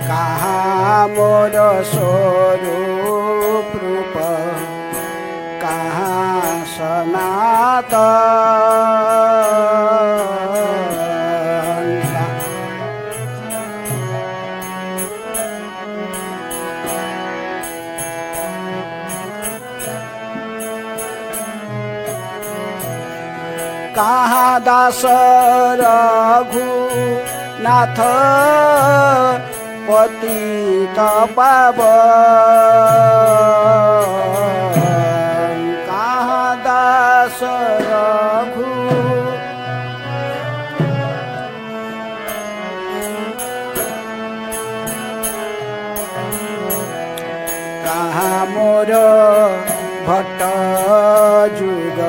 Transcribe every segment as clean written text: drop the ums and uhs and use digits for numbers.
कहाँ मोर स्वरूप रूप कहाँ सनातन। कहाँ दास रघुनाथ पतित पावन। कहाँ दास रघु कहाँ मोर भट्ट जुग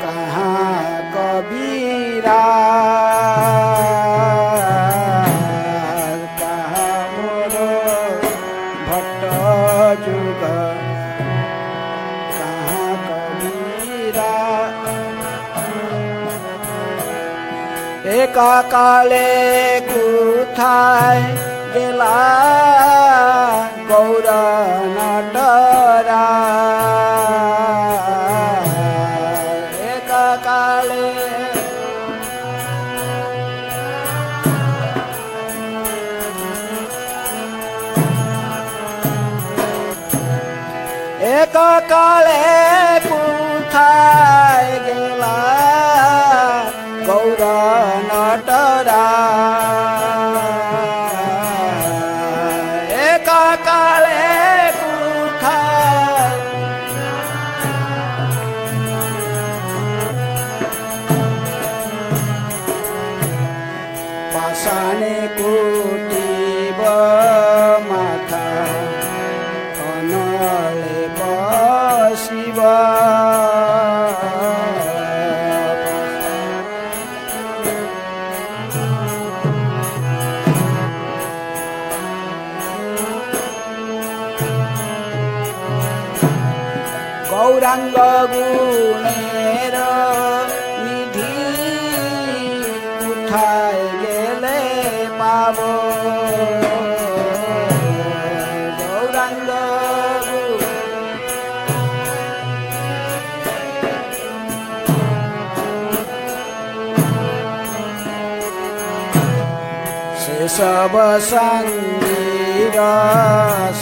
कहाँ कबीरा। एका काले कुथाय गेला गौर नटरा। एका काले एका काले कुथाय गेला गौर नटरा। एका काले कुथाय पाषाणे कुटीब माथा अनले बसिब। गौरांग गुणेर निधि उठाय गेले पाबो। गौरांग से सब संगीर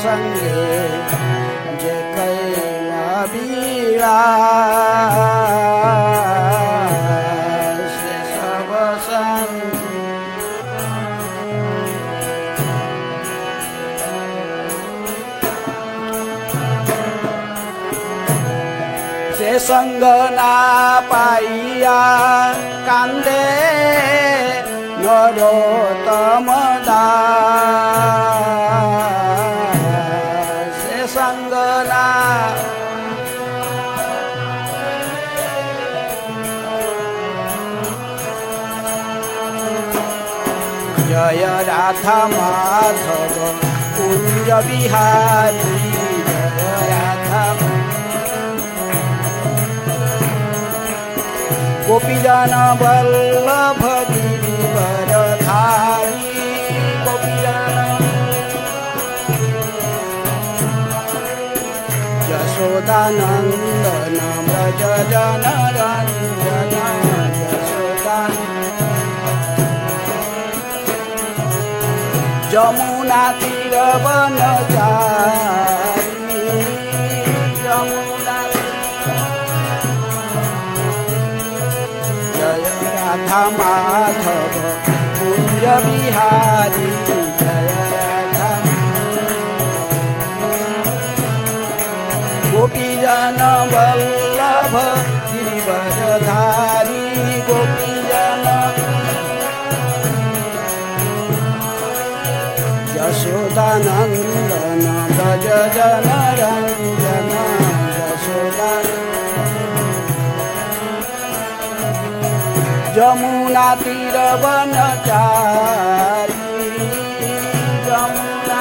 संगे जे विलास। सब संग से संग ना पाइया कांदे नरोत्तम दास। से संग ना जय राधा माधव कुंज बिहारी। जय राधा गोपीजन वल्लभ गिरिवरधारी। गोपीजन यशोदानंदन व्रज जनरंजन। यमुना तीर वनचारी। यमुना जय राधा माधव कुंज बिहारी। जय राधा गोपीजन वल्लभ गिरिवरधारी। गोपीजन यशोदानंदन व्रज जनरंजन। यमुना तीर वनचारी। यमुना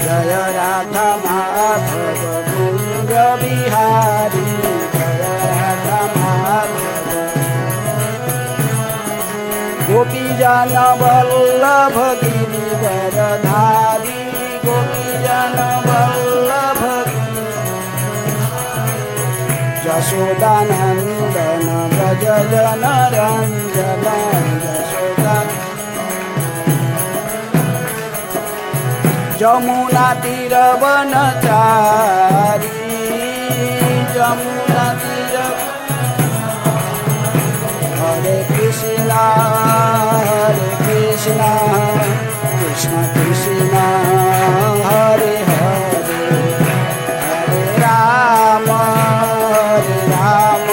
जय राधा माधव कुंज बिहारी। जय राधा माधव गोपी गोपीजन वल्लभ गिरिवरधारी गोपीजन वल्लभ यशोदानन्दन व्रज जनरञ्जन यमुनातीरवनचारी यमुनातीर हरे कृष्णा कृष्ण कृष्ण हरे हरे हरे राम राम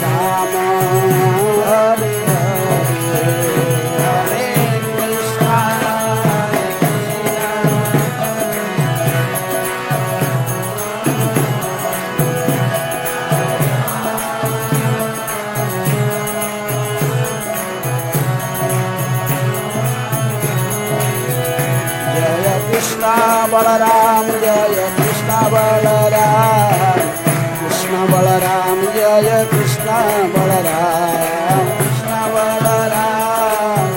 राम हरे हरे हरे कृष्ण कृष्ण बलराम जय कृष्ण बलराम कृष्ण बलराम जय कृष्ण बलराम कृष्ण बलराम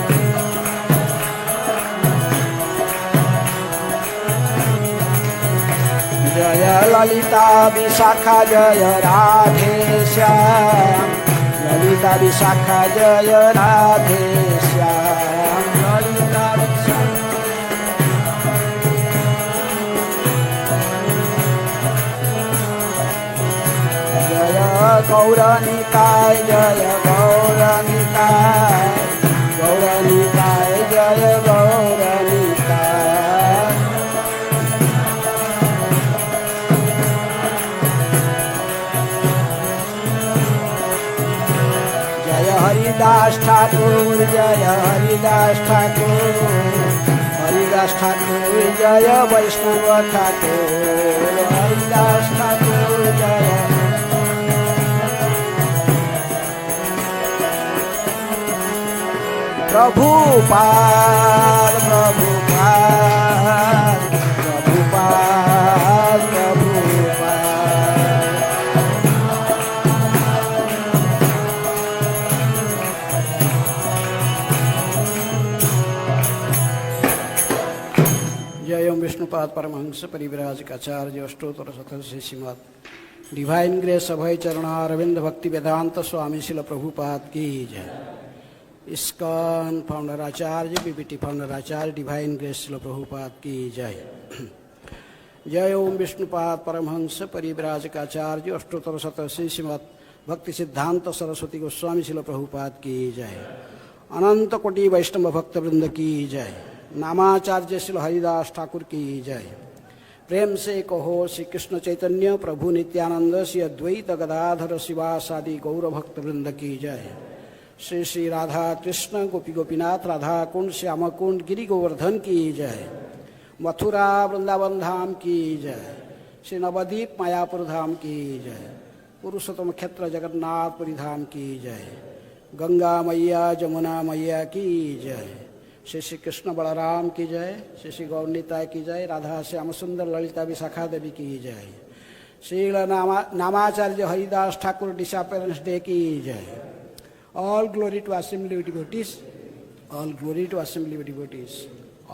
जय ललिता विशाखा जय राधे श्याम ललिता विशाखा जय राधे श्याम ललिता गौरनिताय जय गौरनिताय गौरनिताय जय गौरनिताय जय हरिदास ठाकुर जय हरिदास ठाकुर हरिदास ठाकुर जय वैष्णव ठाकुर हरिदास ठाकुर जय प्रभुपाद प्रभुपाद प्रभुपाद प्रभुपाद जय ओम विष्णुपाद परमहंस परिव्राजकाचार्य अष्टोत्तर शतस्य श्रीमद् डिवाइन ग्रेस अभय चरणारविंद भक्ति वेदांत स्वामी शिल प्रभुपाद की जय। इस्कॉन फाउंडर आचार्य बीबीटी फाउंडर आचार्य डिवाइन ग्रेस शिल प्रभुपाद की जय। जय ओम विष्णुपाद परमहंस परिव्राजकाचार्य अष्टोत्तर शतस्य श्रीमद् भक्ति सिद्धांत सरस्वती गोस्वामी शिल प्रभुपाद की जय। अनंत कोटि वैष्णव भक्त वृंद की जय। नामाचार्य शिल हरिदास ठाकुर की जय। प्रेम से कहो श्री कृष्ण चैतन्य प्रभु नित्यानंद श्री अद्वैत गदाधर शिवासादि गौर भक्त वृंद की जय। श्री श्री राधा कृष्ण गोपी गोपीनाथ राधा कुंड श्याम कुंड गिरि गोवर्धन की जय। मथुरा वृंदावन धाम की जय। श्री नवद्वीप मायापुर धाम की जय। पुरुषोत्तम क्षेत्र जगन्नाथपुरी धाम की जय। गंगा मैया जमुना मैया की जय। श्री श्री कृष्ण बलराम की जय। श्री श्री गौरनीताय की जय। राधा श्याम सुंदर ललिता विशाखा देवी की जय। श्री नामाचार्य हरिदास ठाकुर डिसअपियरेंस डे की जय। All glory to assembly devotees. All glory to assembly devotees.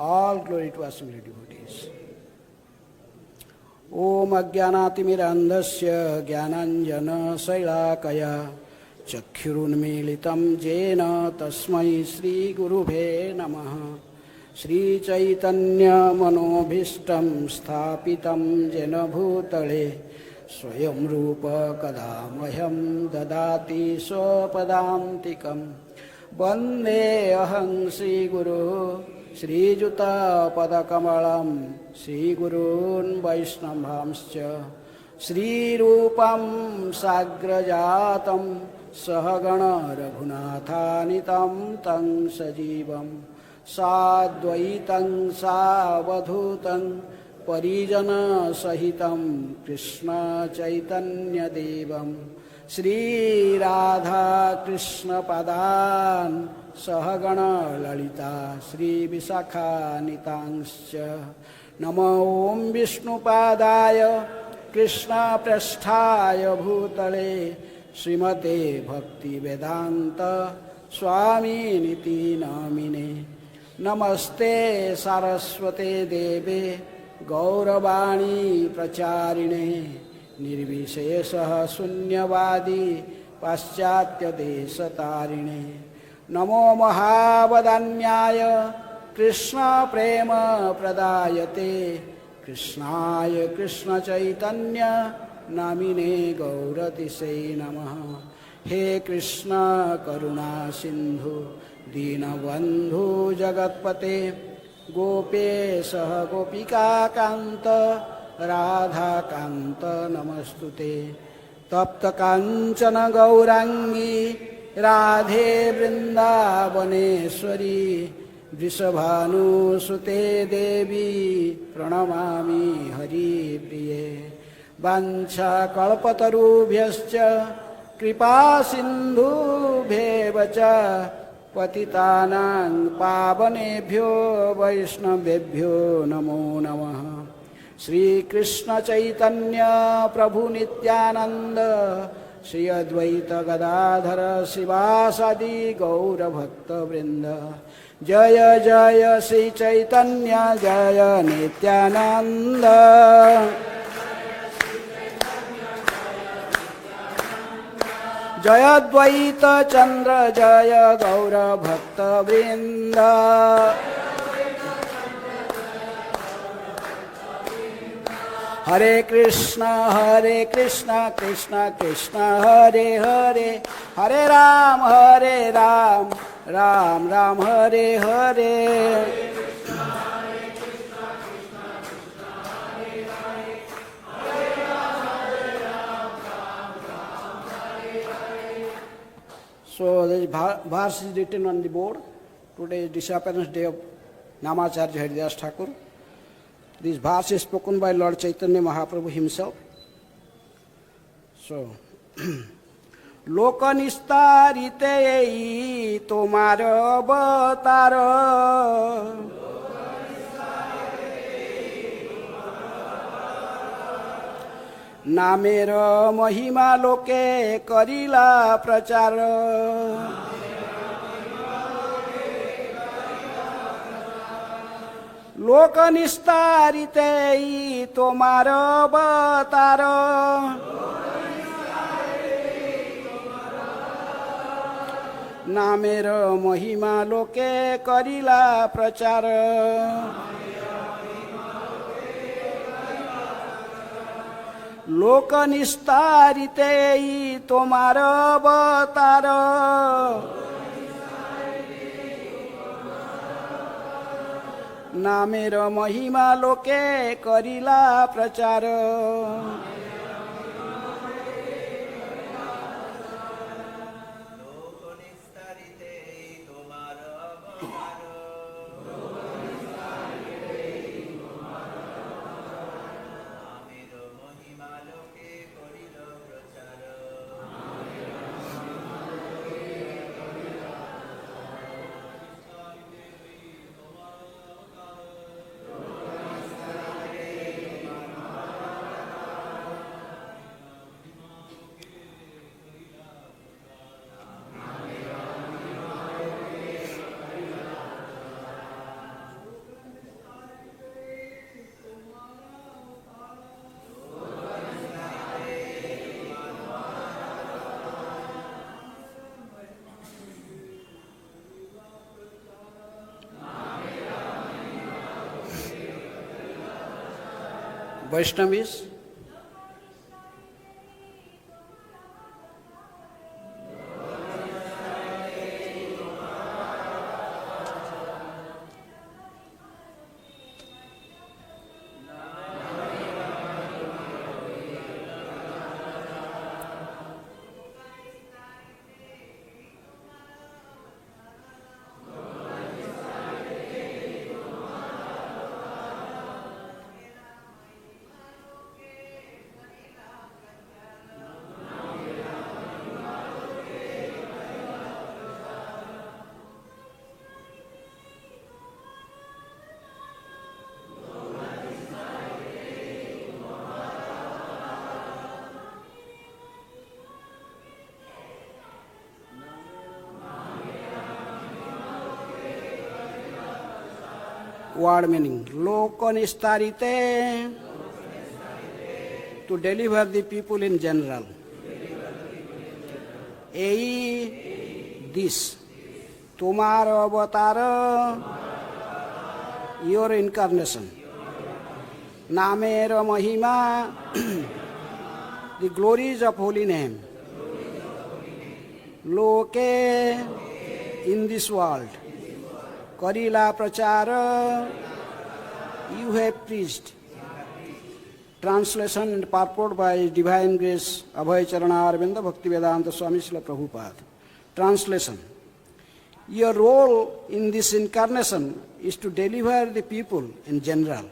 All glory to assembly devotees. Om अज्ञानातिमिरान्धस्य ज्ञानाञ्जनशैलाकया चक्षुरुन्मीलितं येन तस्मै श्रीगुरुभे नमः। श्रीचैतन्यमनोभीष्टं स्थापितं येन भूतले स्वयं रूप कदा मह्यं ददाति स्वपदान्तिकं। वन्देऽहं श्रीगुरो श्रीयुतपदकमलं श्रीगुरून् वैष्णवांश्च। श्रीरूपं साग्रजातं सहगण रघुनाथान्वितं तं सजीवं साद्वैतं सावधूतं परिजन सहितं कृष्ण चैतन्य देवं श्रीराधा कृष्ण पदान् सहगण ललिता श्री विशाखान्वितांश्च। नमो ओम विष्णुपादाय कृष्ण पृष्ठाय भूतले श्रीमते भक्ति वेदांत स्वामिनिति नामिने। नमस्ते सारस्वते देवे गौरवाणी प्रचारिणे निर्विशेषः शून्यवादी पाश्चात्यदेशतारिणे। नमो महावदान्याय कृष्ण प्रेम प्रदायते कृष्णाय कृष्ण चैतन्य नामिने गौरतिसे नमः। हे कृष्ण करुणा सिंधु दीनबंधु जगत्पते गोपेश गोपिका कांत राधा कांत नमस्तुते। तप्त कांचन गौरांगी राधे वृंदावनेश्वरी वृषभानुसुते देवी प्रणमामि हरिप्रिये। वाञ्छाकल्पतरुभ्यश्च कृपा सिन्धुभ्येव च पतितानां पावनेभ्यो वैष्णवेभ्यो नमो नमः। श्री कृष्ण चैतन्य प्रभु नित्यानंद श्री अद्वैत गदाधर शिवासादि गौरभक्तवृंद। जय जय श्री चैतन्य जय नित्यानंद। जय अद्वैत चंद्र जय गौरभक्तवृंद। हरे Krishna Krishna Krishna Hare Hare Hare Ram Ram Ram Hare Hare. So this verse is written on the board. Today is disappearance day of Namacharya Haridas Thakur. This verse is spoken by Lord Chaitanya Mahaprabhu himself. So, लोक निस्तारिते तोमार अवतार नामेर महिमा लोके करिला प्रचार। लोक निस्तारिते तोमार अवतार नामेर महिमा लोके करिला प्रचार। लोक निस्तारिते तोमार अवतार नामेर महिमा लोके करिला प्रचार। Vaishnavis, Word meaning. Lokanistarite. To deliver the people in general. Ei, this. Tomar avatar, your incarnation. Namera Mahima, the glories of holy name. Loke, in this world. Karila Prachara, you have preached. Translation and purport by His Divine Grace Abhay Charana Arvinda Bhaktivedanta Swami Srila Prabhupada. Translation. Your role in this incarnation is to deliver the people in general.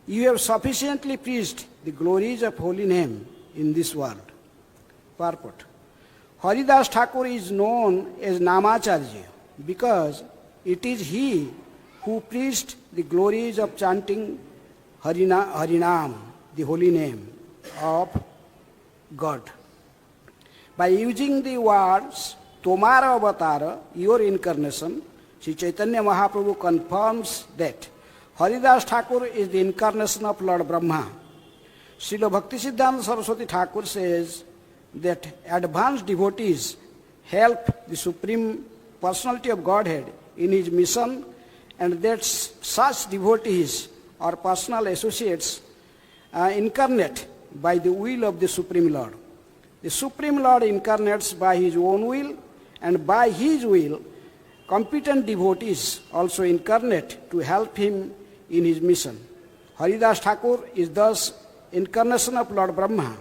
You have sufficiently preached the glories of holy name in this world. Purport. Haridas Thakur is known as Namacharya because it is he who preached the glories of chanting Harinam, the holy name of God. By using the words Tomara Avatara, your incarnation, Sri Chaitanya Mahaprabhu confirms that Haridas Thakur is the incarnation of Lord Brahma. Srila Bhaktisiddhanta Saraswati Thakur says that advanced devotees help the Supreme Personality of Godhead in his mission, and that such devotees or personal associates incarnate by the will of the Supreme Lord. The Supreme Lord incarnates by his own will, and by his will, competent devotees also incarnate to help him in his mission. Haridas Thakur is thus incarnation of Lord Brahma,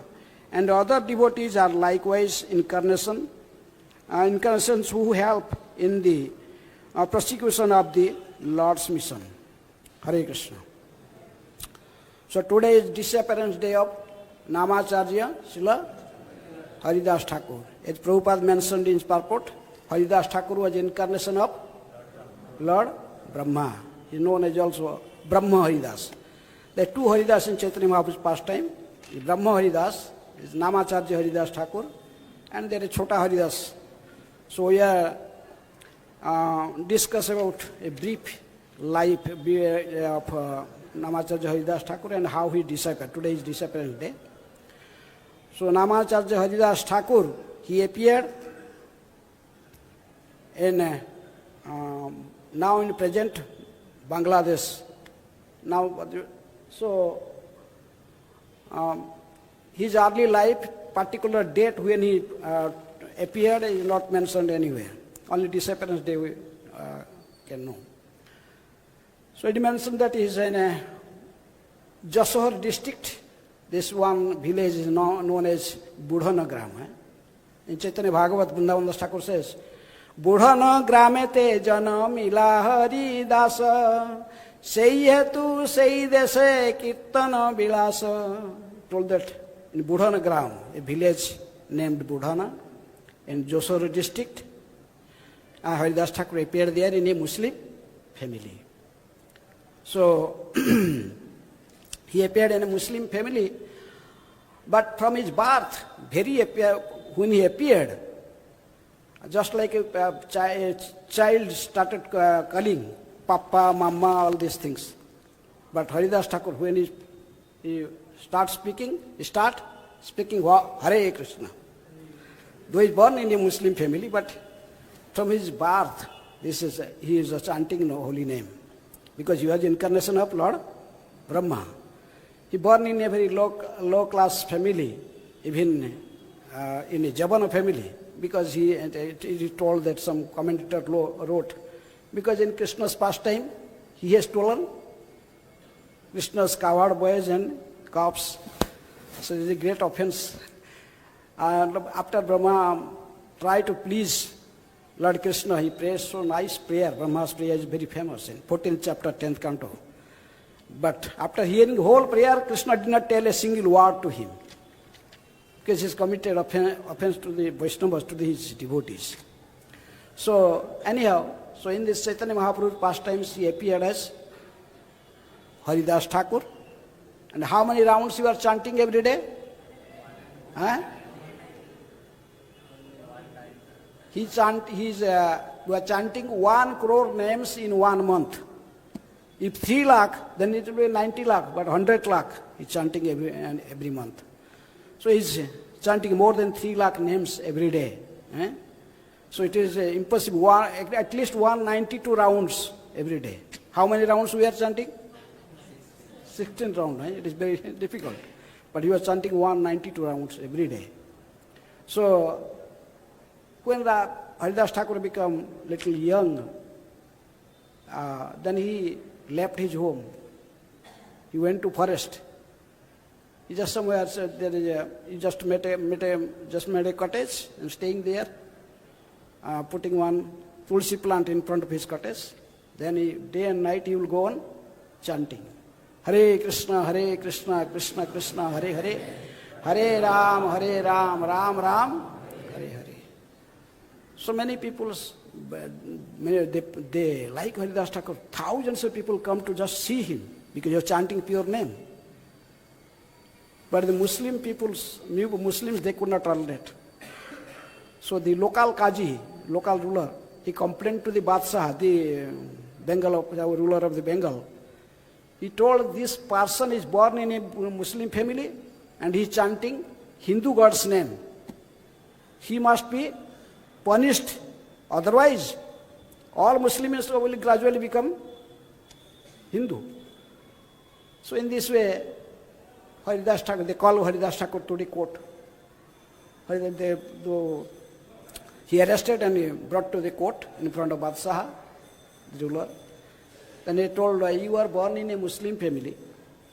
and other devotees are likewise incarnations who help in the prosecution of the Lord's mission. Hare Krishna. So today is disappearance day of Namacharya Srila Haridas Thakur. As Prabhupada mentioned in his purport, Haridas Thakur was incarnation of Lord Brahma. He is known as also Brahma Haridas. There are two Haridas in Chaitanya Mahaprabhu's pastime. The Brahma Haridas is Namacharya Haridas Thakur, and there is Chota Haridas. So we are discuss about a brief life of Namacharya Haridas Thakur and how he disappeared. Today is disappearance day. So Namacharya Haridas Thakur, he appeared in now in present Bangladesh. Now, so his early life, particular date when he appeared is not mentioned anywhere. Only disappearance day we can know. So it mentioned that he is in Jasor district. This one village is known as Budhanagram. In Chaitanya Bhagavat, Vrindavan Das Thakur says, Budhanagrame te janam ilahari dasa sei hetu sei dese kirtana bilasa. Told that in Budhanagram, a village named Budhana in Jasor district, Haridas Thakur appeared there in a Muslim family. So he appeared in a Muslim family, but from his birth, when he appeared, just like a child started calling Papa, Mama, all these things. But Haridas Thakur, when he starts speaking Hare Krishna. Though he is born in a Muslim family, but from his birth, he is chanting the holy name, because he was incarnation of Lord Brahma. He born in a very low class family, even in a Javana family, because he told that some commentator wrote, because in Krishna's pastime, he has stolen Krishna's cowherd boys and calves. So it is a great offense. After Brahma tried to please Lord Krishna, he prays so nice prayer. Brahma's prayer is very famous in 14th chapter, 10th canto. But after hearing the whole prayer, Krishna did not tell a single word to him, because he has committed offense to the Vaishnavas, to his devotees. So anyhow, so in this Chaitanya Mahaprabhu's pastimes, he appeared as Haridas Thakur. And how many rounds you are chanting every day? We are chanting 1 crore names in 1 month. If 3 lakh, then it will be 90 lakh, but 100 lakh he's chanting every month. So he's chanting more than 3 lakh names every day. Eh? So it is impossible. At least 192 rounds every day. How many rounds we are chanting? 16 rounds. It is very difficult. But he was chanting 192 rounds every day. So when Haridas Thakur became little young, then he left his home. He went to forest. He just somewhere said there is he just made a cottage and staying there, putting one tulsi plant in front of his cottage. Then day and night he will go on chanting. Hare Krishna, Krishna Krishna, Hare Hare, Hare Ram, Ram Ram, Hare Hare. So many people, they like Haridas Thakur. Thousands of people come to just see him because you're chanting pure name. But the Muslim peoples, new Muslims, they could not tolerate. So the local Kaji, local ruler, he complained to the Badshah, the ruler of the Bengal. He told this person is born in a Muslim family and he is chanting Hindu God's name. He must be punished. Otherwise, all Muslims will gradually become Hindu. So in this way, Haridas Thakur, they call Haridas Thakur to the court. He arrested and he brought to the court in front of Badshah, the ruler. Then he told, you are born in a Muslim family.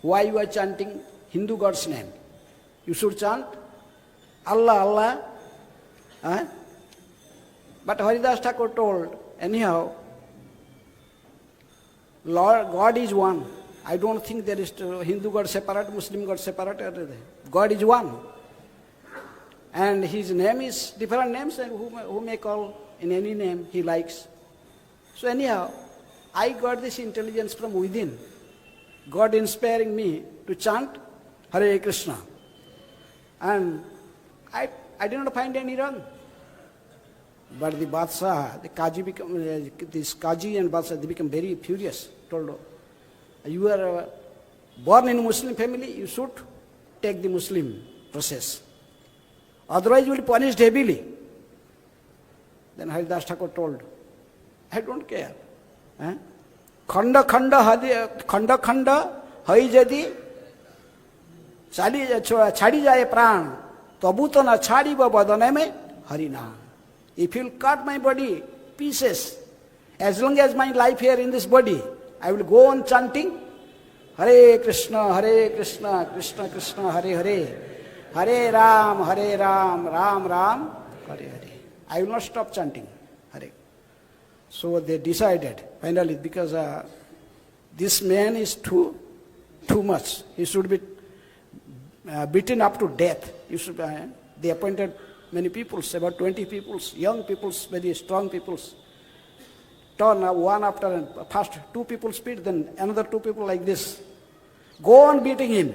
Why you are chanting Hindu God's name? You should chant Allah, Allah. But Haridas Thakur told, anyhow, Lord, God is one. I don't think there is Hindu God separate, Muslim God separate. God is one. And his name is different names, and who may call in any name he likes. So anyhow, I got this intelligence from within. God inspiring me to chant Hare Krishna. And I did not find any wrong. But the Badshah, this Kaji and Badshah, they become very furious. Told, you are born in a Muslim family, you should take the Muslim process. Otherwise you will be punished heavily. Then Haridas Thakur told, I don't care. Khanda khanda hai jadi chadi jaye pran tabu to na chadi ba badane mein hari naam. If you will cut my body pieces, as long as my life here in this body, I will go on chanting Hare Krishna, Krishna Krishna, Hare Hare, Hare Ram, Ram Ram, Hare Hare. I will not stop chanting Hare. So they decided finally, because this man is too much. He should be beaten up to death. They appointed many people, about 20 people, young people, very strong people. Turn one after, first 2 people speed, then another 2 people like this. Go on beating him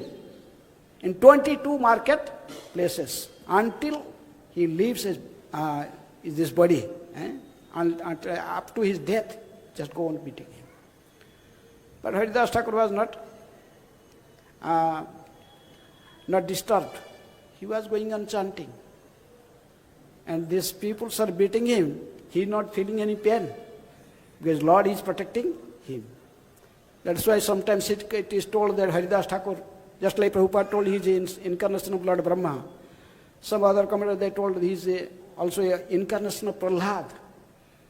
in 22 market places until he leaves this body. And up to his death, just go on beating him. But Haridas Thakur was not disturbed. He was going on chanting. And these people are beating him. He is not feeling any pain because Lord is protecting him. That's why sometimes it is told that Haridas Thakur, just like Prabhupada told, he is the incarnation of Lord Brahma. Some other commentators, they told he is also an incarnation of Prahlad.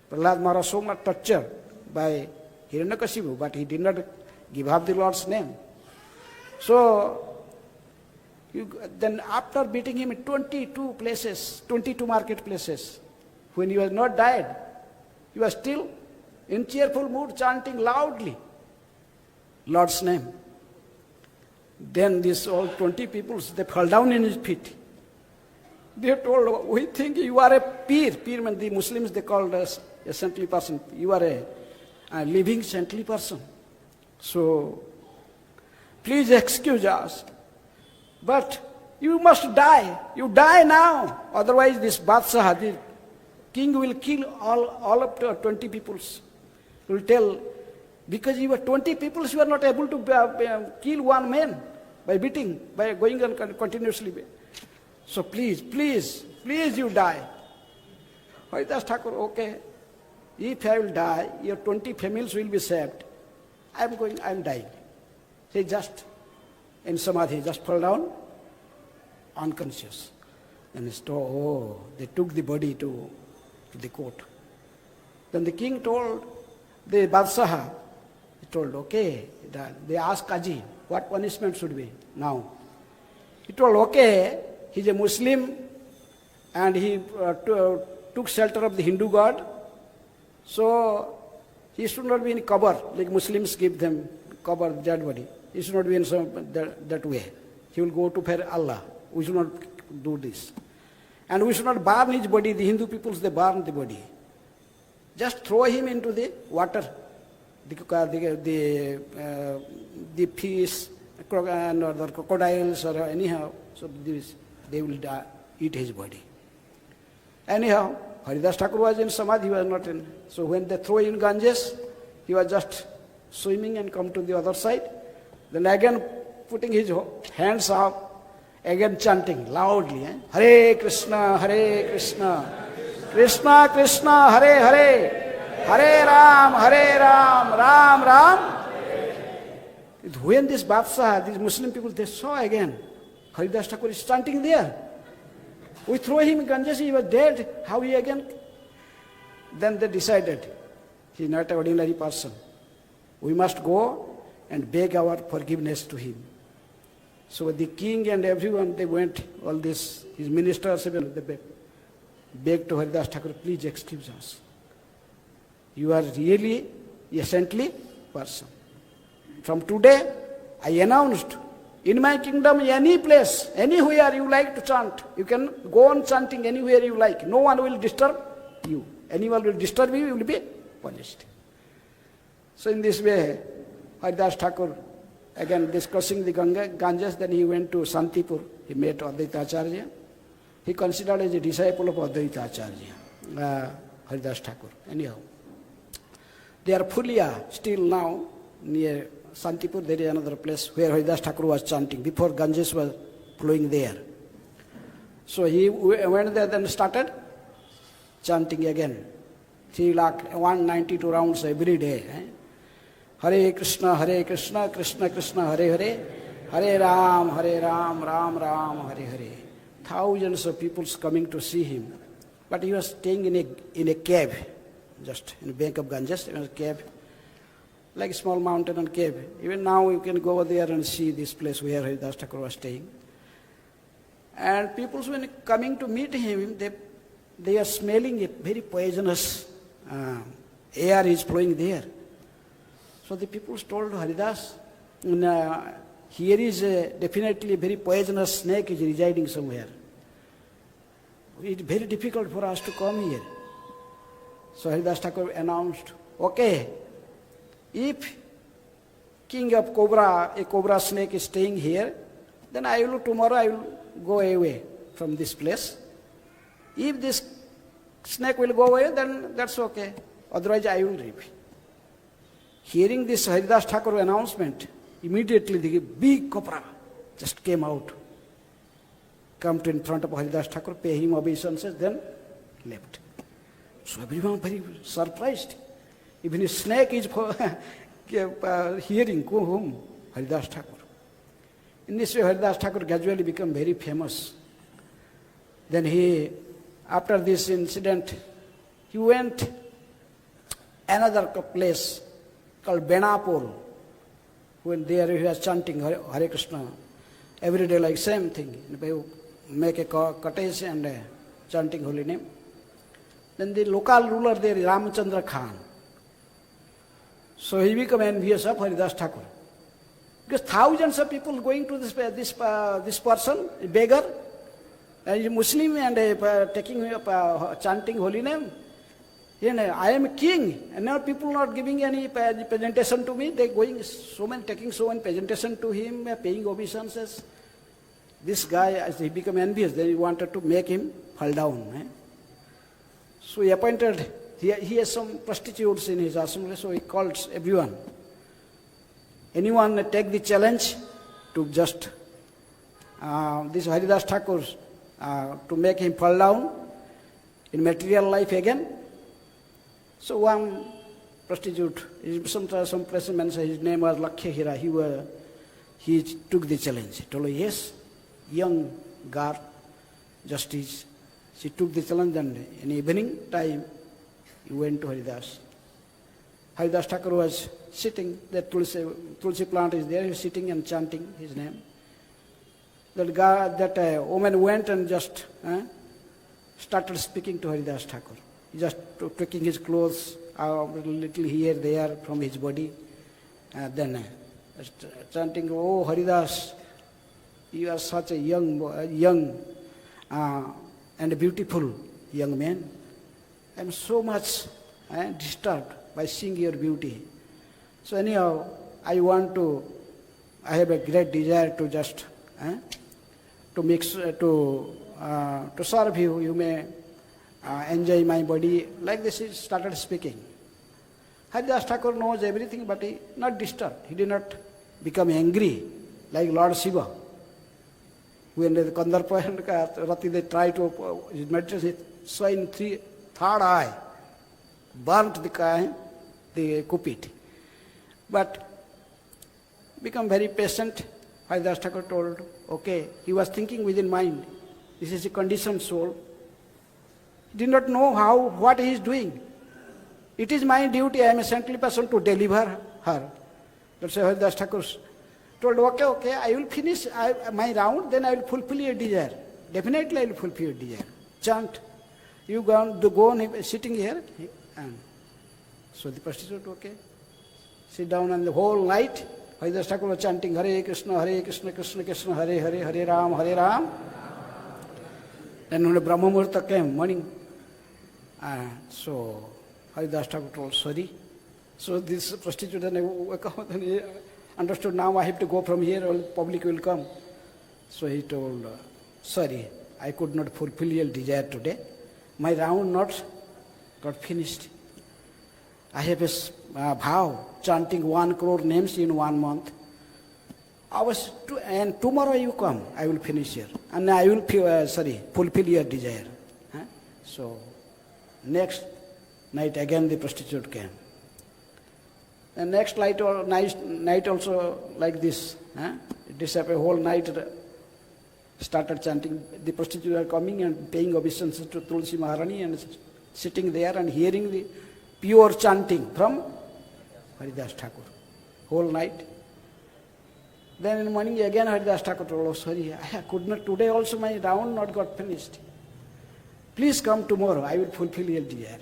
Prahlad Maharaj so much tortured by Hiranyakashipu, but he did not give up the Lord's name. So, then after beating him in 22 places, 22 marketplaces, when he was not died, he was still in cheerful mood chanting loudly Lord's name. Then these all 20 people, they fell down in his feet. They told, we think you are a peer. Peer means the Muslims, they called us a saintly person. You are a living saintly person. So, please excuse us. But you must die. You die now. Otherwise this Badshah, the king will kill all up to 20 peoples. He will tell, Because you were 20 people, you are not able to kill one man by beating, by going on continuously. So please, please, please you die. Haridas Thakur, okay, if I will die, your 20 families will be saved. I am dying. He just, in Samadhi, just fell down, unconscious. And they took the body to the court. Then the king told the Badshah, he told, okay, they asked Qazi, what punishment should be now? He told, okay, he's a Muslim and he took shelter of the Hindu god, so he should not be in qabr, like Muslims give them qabr, dead body. He should not be in that way. He will go to for Allah. We should not do this. And we should not burn his body. The Hindu peoples, they burn the body. Just throw him into the water. The fish, or the crocodiles, or anyhow, so they will eat his body. Anyhow, Haridas Thakur was in Samadhi, he was not in. So when they throw in Ganges, he was just swimming and come to the other side. Then again putting his hands up, again chanting loudly, Hare Krishna, Krishna Krishna, Hare Hare, Hare Ram, Ram Ram. When this Badshah, these Muslim people, they saw again, Haridas Thakur is chanting there. We throw him in Ganges, he was dead. How he again? Then they decided, he is not an ordinary person. We must go and beg our forgiveness to him. So the king and everyone, they went, all this, his ministers, they begged to Haridas Thakur, please excuse us. You are really a saintly person. From today, I announced, in my kingdom, any place, anywhere you like to chant, you can go on chanting anywhere you like. No one will disturb you. Anyone will disturb you, you will be punished. So in this way, Haridas Thakur, again discussing the Ganges, then he went to Santipur. He met Advaita Acharya. He considered as a disciple of Advaita Acharya, Haridas Thakur. Anyhow, they are Phulia still now near Santipur. There is another place where Haridas Thakur was chanting before Ganges was flowing there. So he went there, then started chanting again. 3,192 rounds every day. Hare Krishna, Krishna Krishna, Hare Hare, Hare Ram, Ram Ram, Hare Hare. Thousands of people coming to see him. But he was staying in a cave, just in the bank of Ganges. There was a cave, like a small mountain and cave. Even now you can go over there and see this place where Haridas Thakur was staying. And people, when coming to meet him, they are smelling a very poisonous air is flowing there. So the people told Haridas, here is definitely a very poisonous snake is residing somewhere. It's very difficult for us to come here. So Haridas Thakur announced, okay, if king of cobra, a cobra snake is staying here, then tomorrow I will go away from this place. If this snake will go away, then that's okay. Otherwise I will leave. Hearing this Haridas Thakur announcement, immediately the big cobra just came out, come to in front of Haridas Thakur, pay him obeisances, then left. So everyone very surprised. Even a snake is hearing whom? Haridas Thakur. In this way, Haridas Thakur gradually became very famous. Then after this incident, he went another place called Benapur. When there he was chanting Hare Krishna every day, like same thing. Make a cottage and chanting holy name. Then the local ruler there, Ramchandra Khan. So he became envious of Haridas Thakur. Because thousands of people going to this person, a beggar, a Muslim, and chanting holy name. I am a king, and now people not giving any presentation to me. They going taking so many presentation to him, paying obeisances. This guy, as he became envious, then he wanted to make him fall down. So he appointed. He has some prostitutes in his assembly, so he called everyone anyone take the challenge to just this Haridas Thakur to make him fall down in material life again? So one prostitute, some person mentioned his name was Lakshya Hira, he took the challenge. He told, yes, young girl, justice. She took the challenge, and in evening time, he went to Haridas. Haridas Thakur was sitting, that Tulsi plant is there, he was sitting and chanting his name. That woman went and just started speaking to Haridas Thakur. He just taking his clothes out, little here, there from his body. Then chanting, oh Haridas, you are such a young and beautiful young man. I am so much disturbed by seeing your beauty. So anyhow, I have a great desire to just to serve you. You may enjoy my body. Like this, he started speaking. Haridas Thakur knows everything, but he not disturbed. He did not become angry like Lord Shiva. When the Kandarpa and Rati, they try to meditate, so in third eye, burnt the Kupit. But become very patient. Haridas Thakur told, okay, he was thinking within mind, this is a conditioned soul. He did not know what he is doing. It is my duty, I am a saintly person, to deliver her. That's why Haridas Thakur told, okay, I will finish my round, then I will fulfill your desire. Definitely I will fulfill your desire. Chant. You go on sitting here. And so the prostitute, okay, sit down, and the whole night, Haridas Thakur was chanting, Hare Krishna, Krishna Krishna, Hare Hare, Hare Ram, Hare Ram. Then when the Brahma Muhurta came, morning, so Haridas Thakur told, sorry. So this prostitute then woke up and he understood, now I have to go from here, all public will come. So he told, sorry, I could not fulfill your desire today. My round not got finished. I have a vow, chanting 1 crore names in 1 month. And tomorrow you come, I will finish here. And I will, fulfill your desire. So, next night again the prostitute came. And next night also like this. It disappeared whole night, started chanting. The prostitutes are coming and paying obeisances to Tulsi Maharani and sitting there and hearing the pure chanting from Haridas Thakur. Whole night. Then in the morning again Haridas Thakur told, oh sorry, I could not, today also my round not got finished. Please come tomorrow, I will fulfill your desire.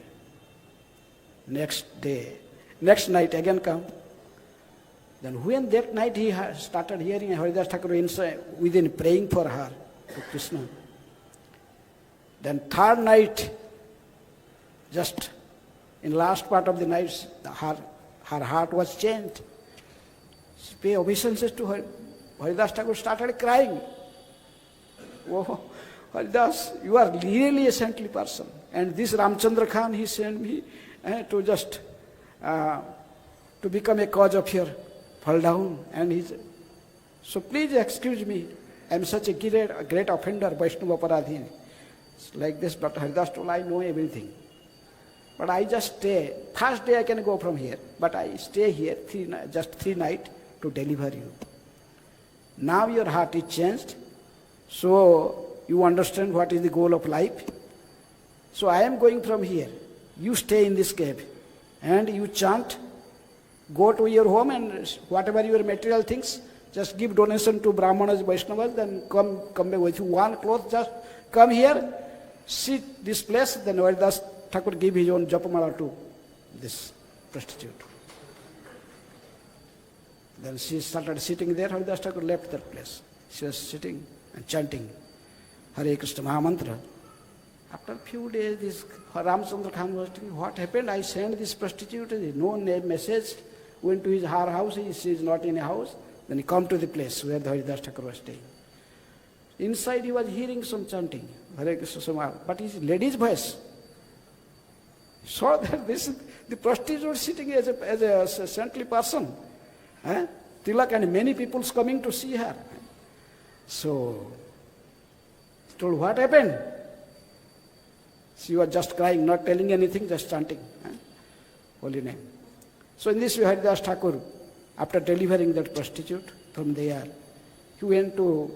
Next night again come. Then when that night he started hearing Haridas Thakur inside, within praying for her, to Krishna. Then third night, just in last part of the night, her heart was changed. She paid obeisances to her. Haridas Thakur started crying. Oh, Haridas, you are really a saintly person. And this Ramchandra Khan, he sent me to just to become a cause of your fall down. And so please excuse me, I am such a great offender, Vaishnava Paradhin. Like this, Dr. Haridas told, I know everything. But I just stay. First day I can go from here, but I stay here just 3 nights to deliver you. Now your heart is changed, so you understand what is the goal of life. So I am going from here. You stay in this cave and you chant, go to your home and whatever your material things, just give donation to Brahmanas, Vaishnavas, then come back with you 1 cloth, just come here, sit this place, then Haridas Thakur gave his own japamala to this prostitute. Then she started sitting there, Haridas Thakur left that place. She was sitting and chanting Hare Krishna Mahamantra. After a few days, this Ramchandra Khan was thinking, what happened? I sent this prostitute, no message, went to her house, she is not in a house. Then he come to the place where the Haridas Thakur was staying. Inside he was hearing some chanting, Hare Krishna Samar, but his lady's voice. Saw that the prostitute sitting as a saintly person. Tilak, and many people's coming to see her. So, told, what happened? She was just crying, not telling anything, just chanting holy name. So in this way, Haridas Thakur, after delivering that prostitute from there, he went to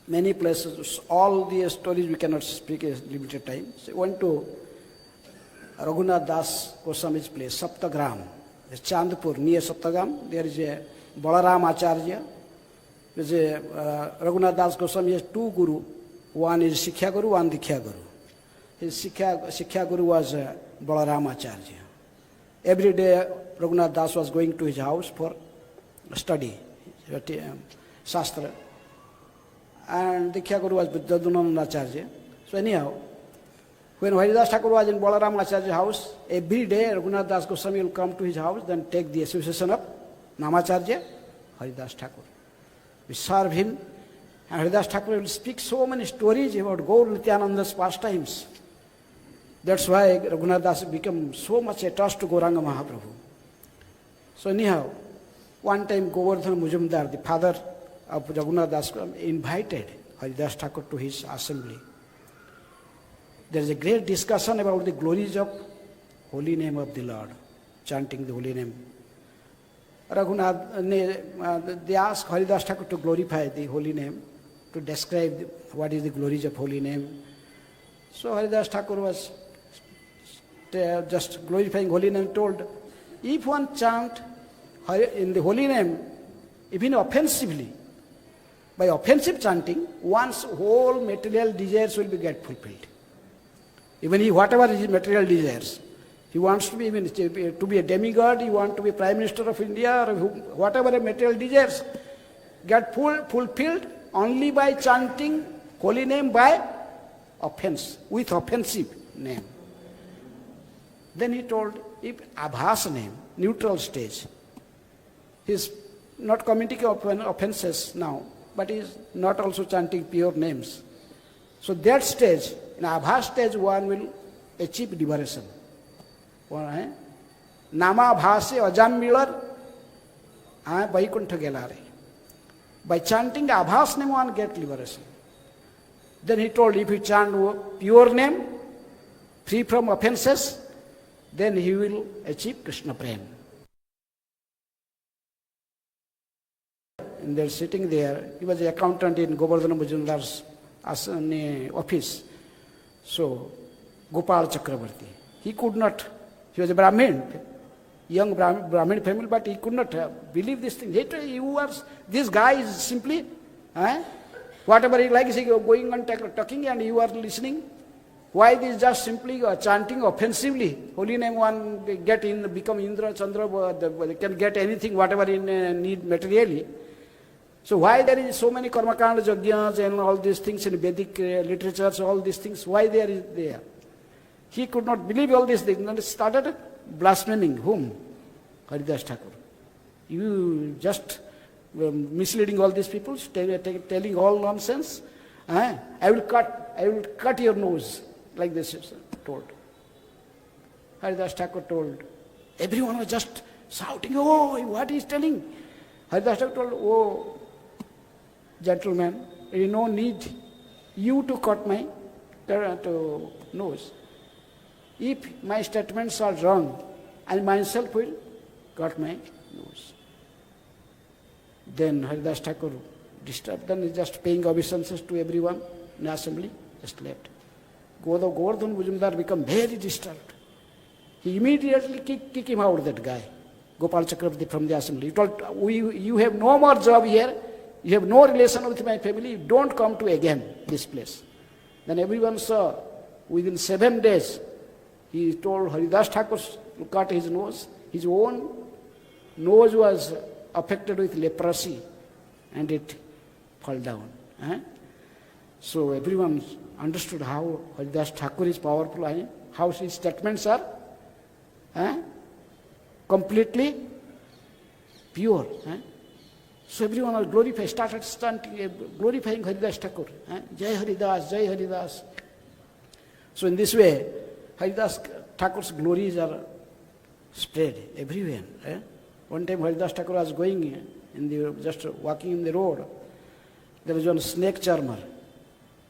many places. All the stories we cannot speak in limited time. So he went to Raghunath Das Goswami's place, Saptagram, Chandpur, near Saptagram. There is a Balaram Acharya. There is a Raghunath Das Goswami has two guru. One is Sikhya Guru, one Dikhya Guru. His Sikhya Guru was Balaram Acharya. Every day Raghunath Das was going to his house for study, Shastra. And Dikhya Guru was Vidyadhananda Acharya. So anyhow, when Haridas Thakur was in Balaram Acharya's house, every day Raghunath Das Goswami will come to his house, then take the association of Namacharya, Haridas Thakur. We serve him, and Haridas Thakur will speak so many stories about Gaur Nityananda's pastimes. That's why Raghunath Das became so much attached to Gauranga Mahaprabhu. So anyhow, one time Govardhan Mujumdar, the father of Raghunath Das, invited Haridas Thakur to his assembly. There is a great discussion about the glories of holy name of the Lord, chanting the holy name. They asked Haridas Thakur to glorify the holy name, to describe what is the glories of holy name. So Haridas Thakur was just glorifying holy name, told, if one chant in the holy name, even offensively, by offensive chanting, one's whole material desires will be get fulfilled. Even whatever his material desires. He wants to be even to be a demigod, he wants to be Prime Minister of India, or whatever material desires, get fulfilled only by chanting holy name by offense, with offensive name. Then he told, if Abhas name, neutral stage, he is not committing offenses now, but he is not also chanting pure names. So that stage, in Abhas stage, one will achieve liberation. Nama bhase ajam milar, Vaikuntha gelare. By chanting Abhas name, one get liberation. Then he told, if you chant pure name, free from offenses, then he will achieve Krishna Prem. And they're sitting there. He was an accountant in Govardhan Mujumdar's office. So, Gopal Chakravarti. He could not, he was a Brahmin, young Brahmin family, but he could not believe this thing. This guy is simply, whatever he likes, he going on talking and you are listening. Why this just simply chanting offensively? Holy name one get in, become Indra, Chandra, they can get anything, whatever in need materially. So why there is so many karmakanda, yajnas and all these things in Vedic literatures, all these things, why they are there? He could not believe all these things and started blaspheming. Whom? Haridas Thakur. You just misleading all these people, telling all nonsense. I will cut your nose. Like this is told. Haridas Thakur told. Everyone was just shouting, oh, what he is telling? Haridas Thakur told, oh, gentlemen, there is no need you to cut my nose. If my statements are wrong, I myself will cut my nose. Then Haridas Thakur disturbed, then he just paying obeisances to everyone in the assembly, just left. Govardhan Mujumdar became very disturbed. He immediately kicked him out, that guy, Gopal Chakravarti, from the assembly. He told, you have no more job here, you have no relation with my family, don't come to again this place. Then everyone saw, within 7 days, he told Haridas Thakur to cut his nose. His own nose was affected with leprosy and it fell down. So everyone understood how Haridas Thakur is powerful, how his statements are completely pure. So everyone was glorified, started glorifying Haridas Thakur. Jai Haridas, Jai Haridas. So in this way, Haridas Thakur's glories are spread everywhere. One time Haridas Thakur was going just walking in the road, there was one snake charmer.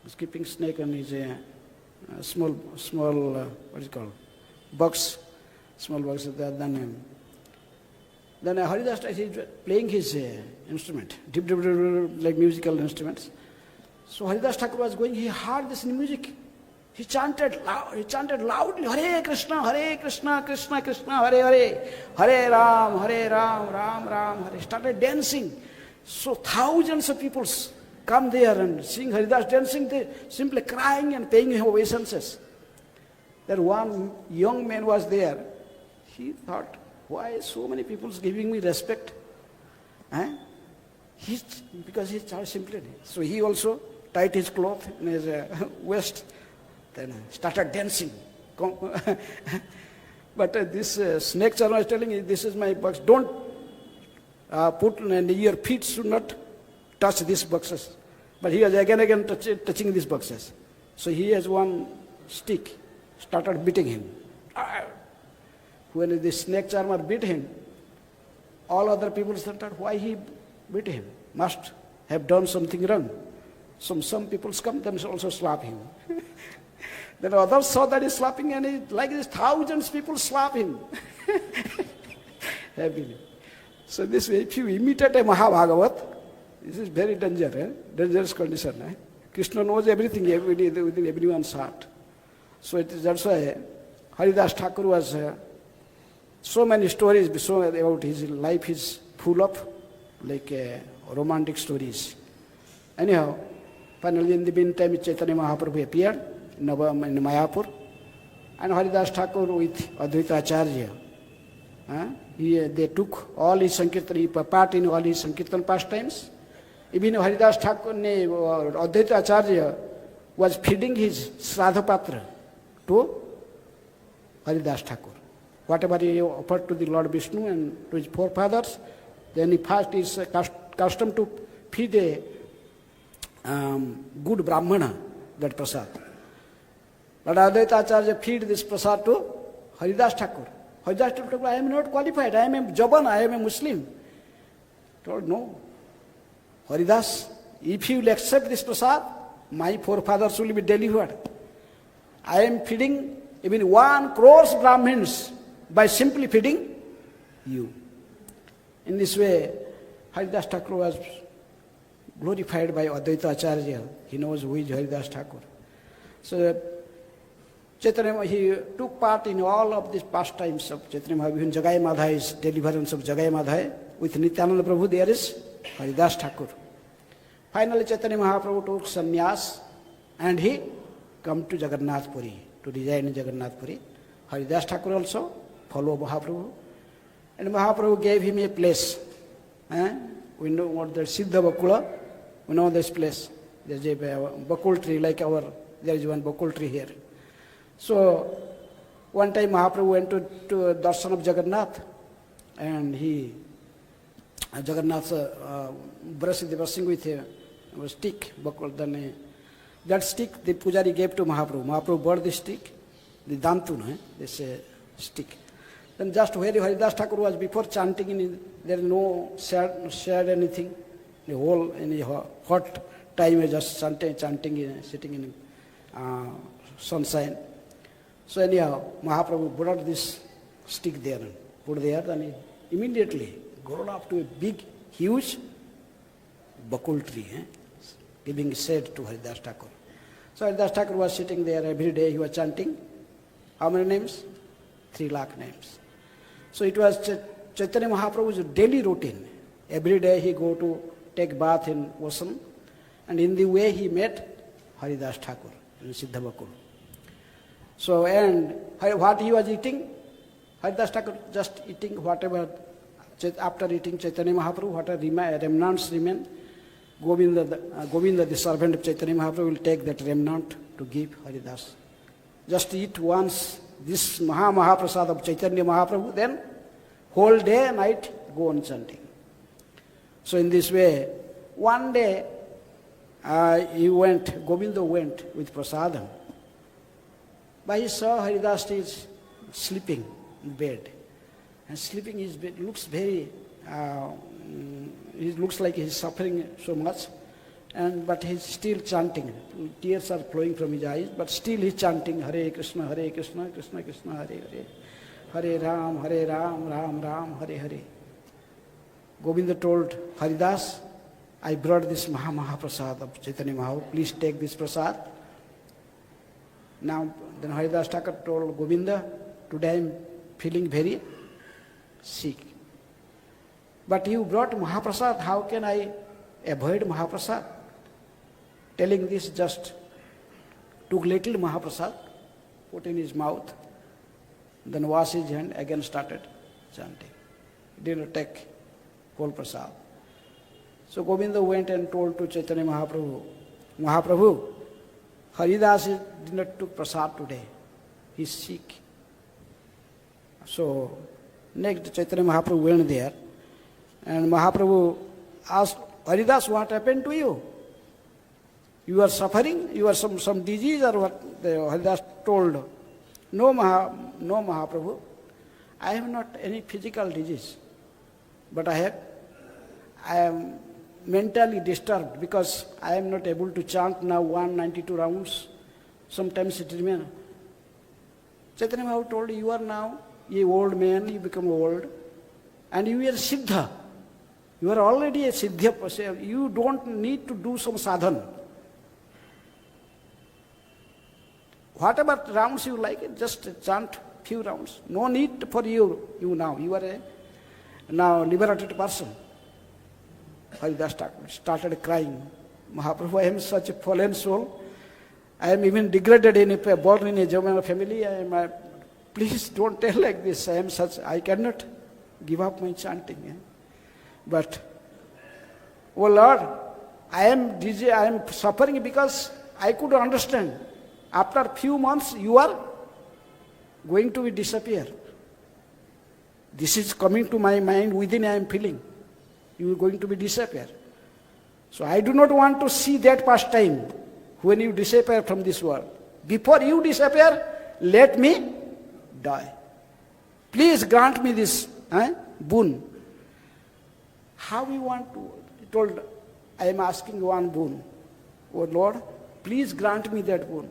He's keeping snake on his small, what is it called? Box, small box. Then Haridas is playing his instrument, like musical instruments. So Haridas Thakur was going, he heard this music. He chanted loudly, Hare Krishna, Krishna Krishna, Hare Hare, Hare Ram, Ram Ram, Hare. Started dancing. So thousands of people come there and seeing Haridas dancing, they simply crying and paying him obeisances. Then one young man was there. He thought, why so many people giving me respect? Because he charged simply. So he also tied his cloth in his waist, then started dancing. But this snake charmer was telling him, this is my box. Don't put your feet should not touch these boxes. But he was again touching these boxes. So he has one stick, started beating him. When the snake charmer beat him, all other people started, why he beat him? Must have done something wrong. Some people come, them also slap him. Then others saw that he's slapping, and like this, thousands of people slap him. Happily. So this way, if you imitate a Mahabhagavat, this is very dangerous condition. Krishna knows everything within everyone's heart. So that's why Haridas Thakur was so many stories about his life is full of like romantic stories. Anyhow, finally in the meantime Chaitanya Mahaprabhu appeared in Mayapur, and Haridas Thakur with Advaita Acharya. They took all his Sankirtan, part in all his Sankirtan pastimes. Even Haridas Thakur, Advaita Acharya was feeding his Sradha Patra to Haridas Thakur. Whatever he offered to the Lord Vishnu and to his forefathers, then he first is custom to feed a good Brahmana that prasad. But Advaita Acharya feed this prasad to Haridas Thakur. Haridas Thakur, I am not qualified, I am a Jaban, I am a Muslim. He told, no. Haridas, if you will accept this prasad, my forefathers will be delivered. I am feeding even 1 crore Brahmins by simply feeding you. In this way, Haridas Thakur was glorified by Advaita Acharya. He knows who is Haridas Thakur. So Chaitanya, he took part in all of these pastimes of Chaitanya Mahaprabhu. Even Jagai Madhai is deliverance of Jagai Madhai. With Nityananda Prabhu there is Haridas Thakur. Finally Chaitanya Mahaprabhu took sannyas and he come to Jagannath Puri, to reside in Jagannath Puri. Haridas Thakur also followed Mahaprabhu. And Mahaprabhu gave him a place. We know what the Siddha Bakula, we know this place. There's a bakul tree like there is one bakul tree here. So one time Mahaprabhu went to darshan of Jagannath, and Jagannath brushing with a stick, bakul. Then that stick the pujari gave to Mahaprabhu. Mahaprabhu brought the stick, the dantun, this stick. Then just where Haridas Thakur was before chanting, there is no shared anything. The whole in the hot time was just chanting, sitting in sunshine. So anyhow, Mahaprabhu brought this stick there and put there, and immediately grown up to a big, huge bakul tree, giving shade to Haridas Thakur. So Haridas Thakur was sitting there every day, he was chanting. How many names? 3 lakh names. So it was Chaitanya Mahaprabhu's daily routine. Every day he go to take bath in ocean, and in the way he met Haridas Thakur in Siddha Bakul. So, and what he was eating, Haridas Thakur just eating whatever, after eating Chaitanya Mahaprabhu, whatever remnants remain, Govinda, the servant of Chaitanya Mahaprabhu, will take that remnant to give Haridas. Just eat once this Mahaprasad of Chaitanya Mahaprabhu, then whole day and night go on chanting. So in this way, one day Govinda went with prasadam. But he saw Haridas is sleeping in bed. And sleeping in his bed looks very, he looks like he's suffering so much, but he's still chanting. Tears are flowing from his eyes, but still he's chanting Hare Krishna, Krishna Krishna, Hare Hare. Hare Ram, Ram Ram, Hare Hare. Govinda told Haridas, I brought this Mahaprasad of Chaitanya Mahaprabhu. Please take this prasad. Now, then Haridas Thakur told Govinda, today I am feeling very sick. But you brought Mahaprasad, how can I avoid Mahaprasad? Telling this, just took little Mahaprasad, put in his mouth, then washed his hand, again started chanting. Did not take whole prasad. So Govinda went and told to Chaitanya Mahaprabhu, Mahaprabhu, Haridas did not took prasad today. He is sick. So next Chaitanya Mahaprabhu went there, and Mahaprabhu asked, Haridas, what happened to you? You are suffering? You are some disease or what? Haridas told, no Mahaprabhu, I have not any physical disease, but I am mentally disturbed because I am not able to chant now 192 rounds. Sometimes it remains. Chaitanya Mahaprabhu told, you are now a old man, you become old, and you are Siddha. You are already a Siddha person. You don't need to do some sadhana. Whatever rounds you like, just chant few rounds. No need for you now. You are a now liberated person. Haridas Thakur started crying. Mahaprabhu, I am such a fallen soul. I am even degraded born in a Jamana family. Please don't tell like this. I cannot give up my chanting. But, oh Lord, I am suffering because I could understand. After few months, you are going to disappear. This is coming to my mind, within I am feeling. You are going to be disappear. So I do not want to see that past time when you disappear from this world. Before you disappear, let me die. Please grant me this boon. How you want to? He told, I am asking one boon. Oh Lord, please grant me that boon.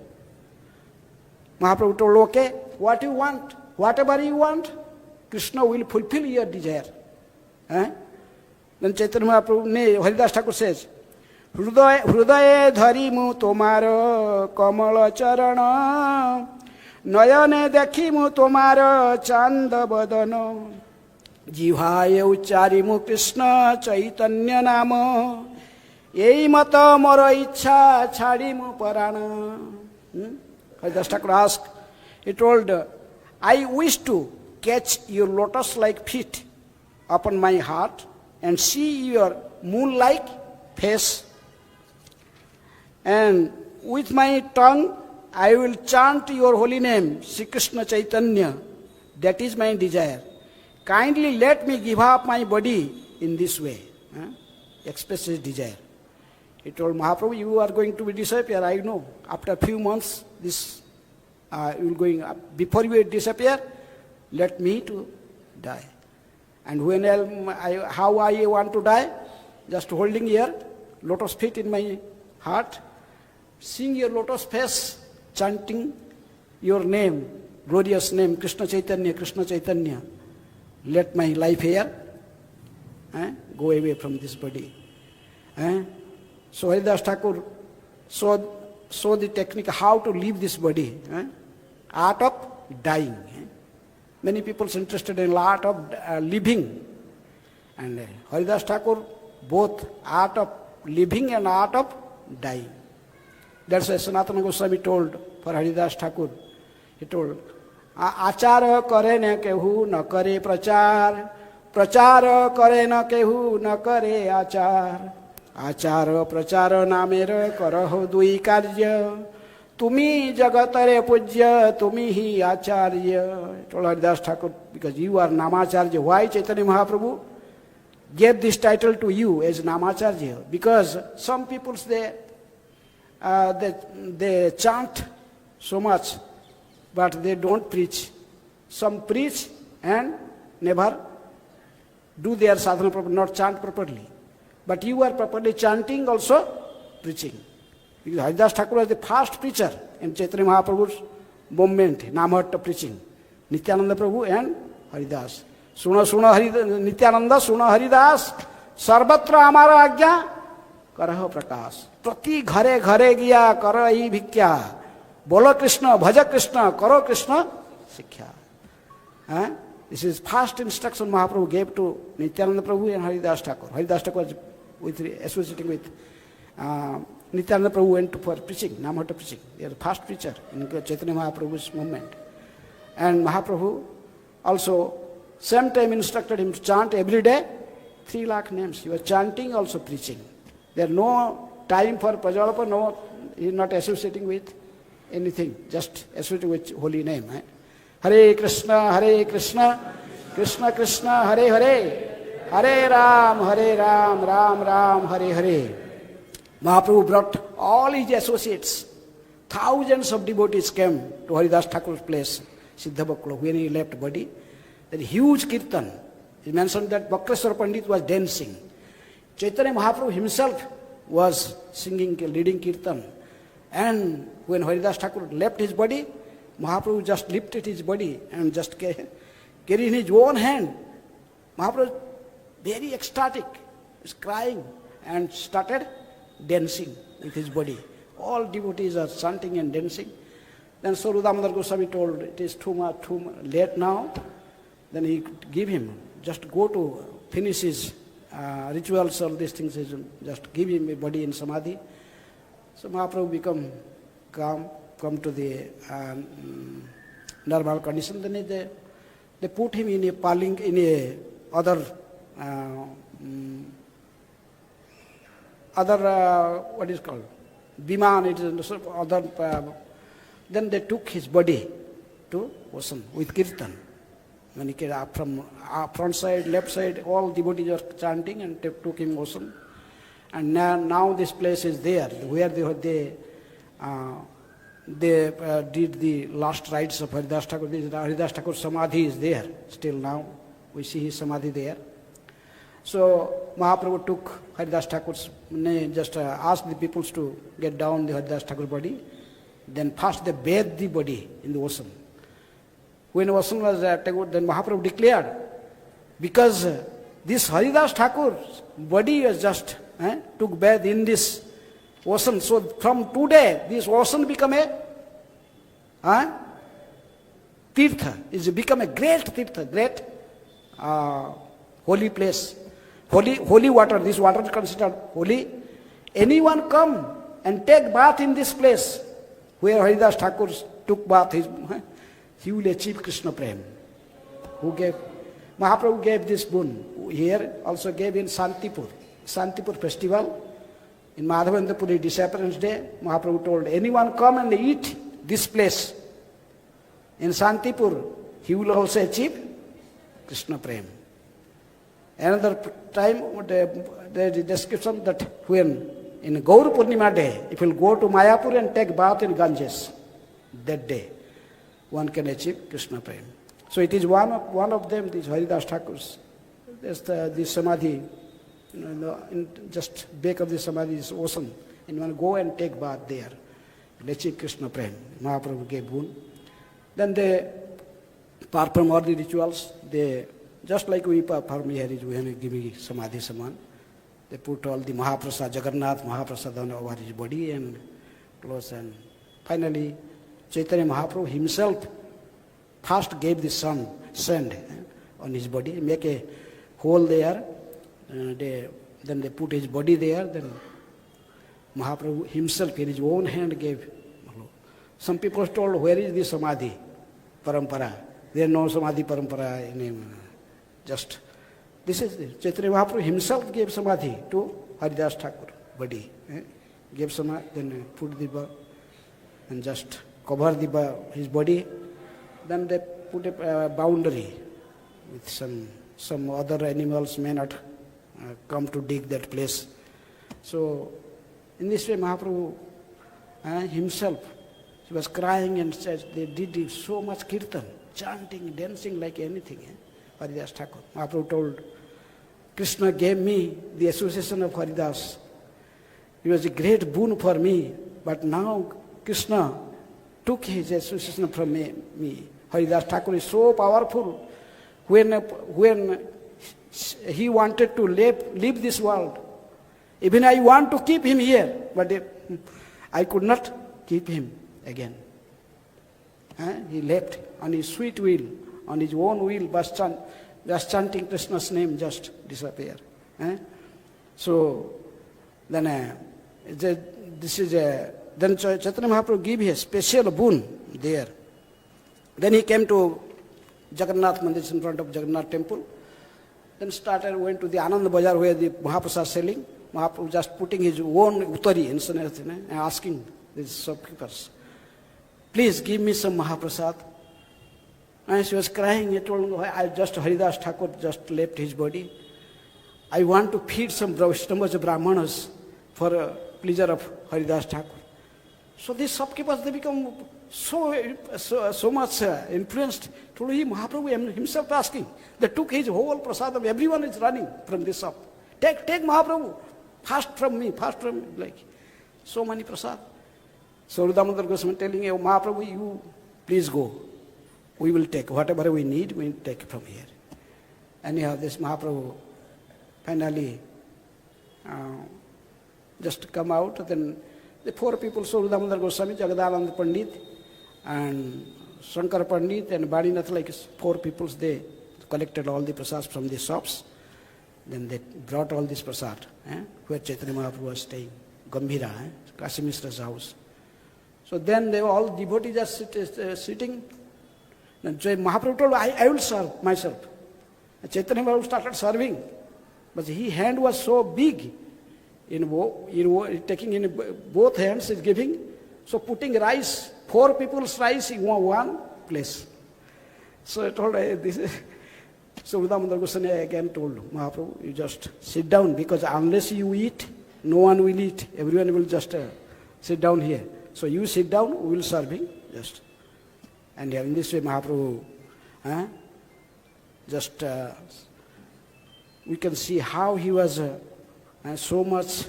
Mahaprabhu told, okay, what you want, whatever you want, Krishna will fulfill your desire. Then Chaitanya Mahaprabhu, Haridas Thakur says, Hrudaye dhari mu tomar kamala charana, nayane dekhi mu tomar chanda badana, jivhaye uchari mu Krishna Chaitanya nama, ei mata mara ichha chhadi mu parana. Haridas Thakur asked, he told, I wish to catch your lotus-like feet upon my heart and see your moon-like face. And with my tongue, I will chant your holy name, Sri Krishna Chaitanya. That is my desire. Kindly let me give up my body in this way. Express his desire. He told Mahaprabhu, you are going to disappear, I know. After a few months, this you will going up. Before you disappear, let me to die. And when how I want to die? Just holding here, lotus feet in my heart, seeing your lotus face, chanting your name, glorious name, Krishna Chaitanya, Krishna Chaitanya. Let my life here go away from this body. So Haridas Thakur saw the technique how to leave this body. Art of dying. Many people are interested in art of living. And Haridas Thakur, both art of living and art of dying. That's why Sanatana Goswami told for Haridas Thakur. He told, Achar kare na kehu na kare prachar, prachar kare na kehu na kare achar, achar prachar namer karaho dui karya, tumi jagatare pujya, tumi hi acharya. Told Haridas Thakur, because you are Namacharya. Why Chaitanya Mahaprabhu gave this title to you as Namacharya? Because some people, they chant so much, but they don't preach. Some preach and never do their sadhana properly, not chant properly. but you are properly chanting also preaching. Because Haridas Thakur was the first preacher in Chaitanya Mahaprabhu's movement, Namhatta preaching. Nityananda Prabhu and Haridas. Suna Suna Nityananda, Suna Haridas, Sarvatra Amara Agya, Karaho Prakash. Prati Ghare Ghare Gya, Karai Bhikya. Bolo Krishna, Bhaja Krishna, Karo Krishna, Sikhya. This is first instruction Mahaprabhu gave to Nityananda Prabhu and Haridas Thakur. Haridas Thakur was associating with Nityananda Prabhu went for preaching, Namhatta preaching. They are the first preacher in Chaitanya Mahaprabhu's movement. And Mahaprabhu also same time instructed him to chant every day 3 lakh names. He was chanting, also preaching. There is no time for Prajalapa, no, he is not associating with anything, just associating with holy name. Hare Krishna, Krishna Krishna, Hare Hare, Hare Ram, Ram Ram, Hare Hare. Mahaprabhu brought all his associates. Thousands of devotees came to Haridas Thakur's place, Siddhabakula, when he left body. That huge kirtan. He mentioned that Bakreshwar Pandit was dancing. Chaitanya Mahaprabhu himself was singing, leading kirtan. And when Haridas Thakur left his body, Mahaprabhu just lifted his body and just carried in his own hand. Mahaprabhu, very ecstatic, is crying and started dancing with his body. All devotees are chanting and dancing. Then Swarup Damodar Goswami told, it is too late now. Then he gave him, just go to finish his rituals, all these things, just give him a body in samadhi. So Mahaprabhu become calm, come to the normal condition. Then they put him in a paling, in a other what is called Biman, it is other. Then they took his body to ocean with kirtan. When he came up from front side, left side, all devotees are chanting and took him ocean. And now this place is there, where they did the last rites of Haridas Thakur. Haridas Thakur Samadhi is there still now. We see his Samadhi there. So Mahaprabhu took Haridas Thakur's, just asked the people to get down the Haridas Thakur body. Then first they bathed the body in the ocean. When the ocean was taken, then Mahaprabhu declared, because this Haridas Thakur's body was just took bath in this ocean. So from today, this ocean become a tirtha. It's become a great tirtha, great holy place. Holy water. This water is considered holy. Anyone come and take bath in this place where Haridas Thakur took bath, he will achieve Krishna Prem. Mahaprabhu gave this boon. Here also gave in Santipur festival. In Madhavendra Puri Disappearance Day, Mahaprabhu told, anyone come and eat this place. In Santipur, he will also achieve Krishna Prem. Another time, there is a description that when in Gaur Purnima day, if you will go to Mayapur and take bath in Ganges, that day, one can achieve Krishna Prem. So it is one of them, this Haridas Thakur's. There's the Samadhi, in just back of the Samadhi is ocean. And one go and take bath there. Achieve Krishna Prem. Mahaprabhu gave boon. Then they perform all the rituals. They, just like we perform here, when we give Samadhi Saman, they put all the Mahaprasad, Jagannath Mahaprasad over his body and clothes. And finally, Chaitanya Mahaprabhu himself first gave the sand on his body, make a hole there. Then they put his body there. Then Mahaprabhu himself in his own hand gave. Some people told, where is the Samadhi Parampara? There is no Samadhi Parampara in him. Just, this is the Chaitanya Mahaprabhu himself gave Samadhi to Haridas Thakur body. Gave Samadhi, then put the and just cover his body. Then they put a boundary with some other animals may not come to dig that place. So in this way Mahaprabhu himself, he was crying and said they did so much kirtan, chanting, dancing like anything. Haridas Thakur. Mahaprabhu told, Krishna gave me the association of Haridas. It was a great boon for me, but now Krishna took his association from me. Haridas Thakur is so powerful. When he wanted to leave this world, even I want to keep him here, but I could not keep him again. He left on his sweet will, on his own will, just chanting Krishna's name, just disappear. So then then Chaitanya Mahaprabhu gave a special boon there. Then he came to Jagannath Mandir in front of Jagannath temple. Then went to the Anand Bazar where the Mahaprasad selling. Mahaprabhu just putting his own uttari and asking these shopkeepers, please give me some Mahaprasad. And she was crying. He told me, Haridas Thakur just left his body. I want to feed some Vaishnavas, Brahmanas for pleasure of Haridas Thakur. So these shopkeepers, they become so much influenced. Told him, Mahaprabhu himself asking. They took his whole prasadam. Everyone is running from this shop. Take Mahaprabhu. Fast from me, like so many prasad. So Ruda Damodar Goswami telling you, Mahaprabhu, you please go. We will take whatever we need, we will take from here. Anyhow, this Mahaprabhu finally just come out. Then the four people, so Ruda Damodar Goswami, Jagadananda Pandit, and Shankar Pandit, and Badinath, like four people, they collected all the prasads from the shops. Then they brought all this prasad, where Chaitanya Mahaprabhu was staying, Gambhira, Kashi Mishra's house. So then they were all devotees just sitting. Then Mahaprabhu told, I will serve myself. And Chaitanya Mahaprabhu started serving. But his hand was so big, taking in both hands is giving. So putting rice, four people's rice in one place. So I told, this is... So Ruda Damodar Goswami again told Mahaprabhu, you just sit down, because unless you eat, no one will eat. Everyone will just sit down here. So you sit down, we will serve him. Just. And in this way Mahaprabhu, we can see how he was so much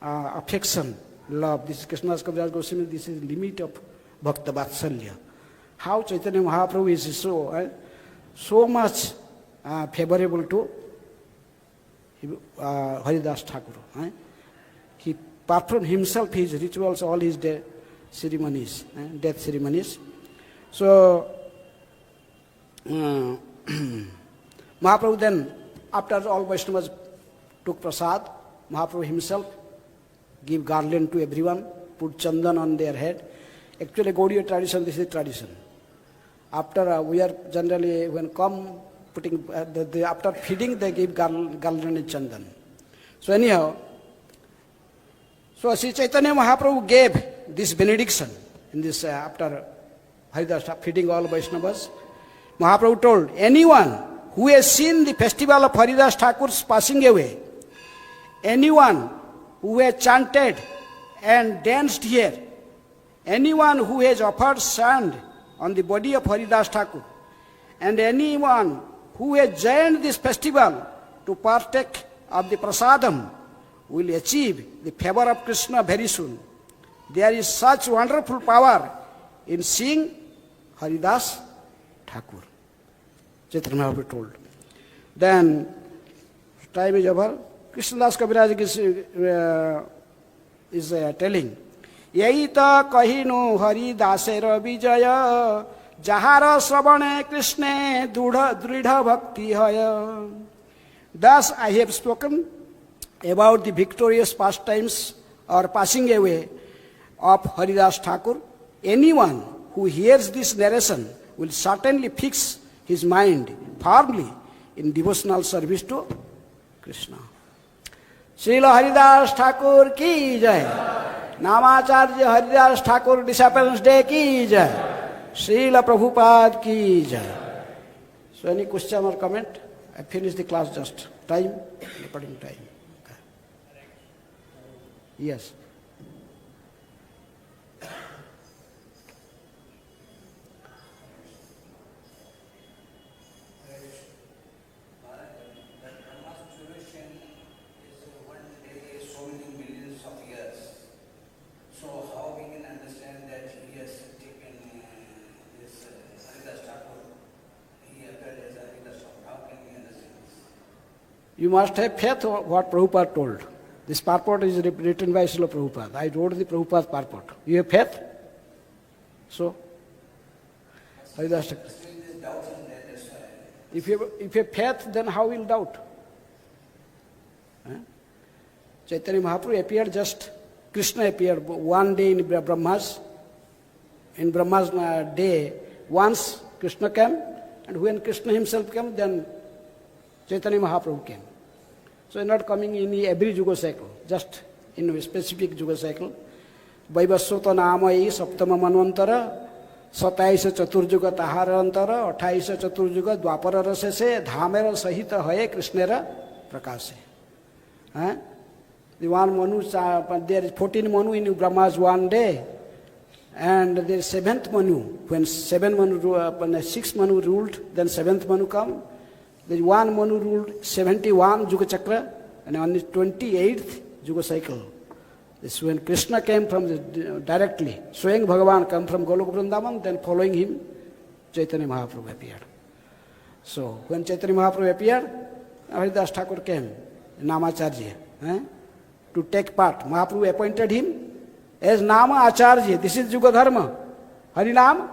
affection, love. This is Krishnadas Kaviraj Goswami, this is limit of Bhakta Vatsalya. How Chaitanya Mahaprabhu is so much favorable to Haridas Thakur. He performed himself his rituals, all his ceremonies, death ceremonies. So Mahaprabhu then, after all Vaishnavas took prasad, Mahaprabhu himself give garland to everyone, put chandan on their head. Actually, Gaudiya tradition, this is tradition. After we are generally, when come putting, after feeding, they give garland and chandan. So anyhow, so Sri Chaitanya Mahaprabhu gave this benediction in this, after Haridas feeding all Vaishnavas. Mahaprabhu told, anyone who has seen the festival of Haridas Thakur's passing away, anyone who has chanted and danced here, anyone who has offered sand on the body of Haridas Thakur, and anyone who has joined this festival to partake of the prasadam will achieve the favor of Krishna very soon. There is such wonderful power in seeing Haridas Thakur. Chaitanya Mahaprabhu told. Then, time is over. Krishnadas Kaviraj is telling, यही तो कहिनु हरिदासेर विजय जहार श्रवणे कृष्णे दृढ़ भक्ति है. Thus I have spoken about the victorious pastimes or passing away of Haridas Thakur. Anyone who hears this narration will certainly fix his mind firmly in devotional service to Krishna. Srila Haridas Thakur ki jai. Namacharya Haridas Thakur Disappearance Day ki jai. Srila Prabhupada ki jai. So any question or comment? I finished the class just. Time? Reporting time. Okay. Yes. You must have faith of what Prabhupada told. This purport is written by Srila Prabhupada. I wrote the Prabhupada purport. You have faith? So, Haridas Thakur. If you have faith, then how will doubt? Chaitanya Mahaprabhu appeared just, Krishna appeared one day in Brahma's day. Once Krishna came, and when Krishna himself came, then Chaitanya Mahaprabhu came. So he's not coming in every Yuga cycle, just in a specific Yuga cycle. Vaivasvata Namayi Saptama Manvantara, 27 चतुर्युग ताहार अंतर 28 चतुर्युग द्वापर रसे से धामेर सहित है कृष्णेर प्रकाश है. The one Manu, there is 14 Manu in Brahma's one day, and there is 7th Manu. When 6 Manu ruled, then 7th Manu come. There is one Manu ruled 71 Yuga Chakra, and on the 28th Yuga cycle. This is when Krishna came from directly. Swayam Bhagavan came from Golok Vrindavan, then following him, Chaitanya Mahaprabhu appeared. So, when Chaitanya Mahaprabhu appeared, Haridas Thakur came, Namacharya, to take part. Mahaprabhu appointed him as Nama Acharya. This is Yuga Dharma. Harinam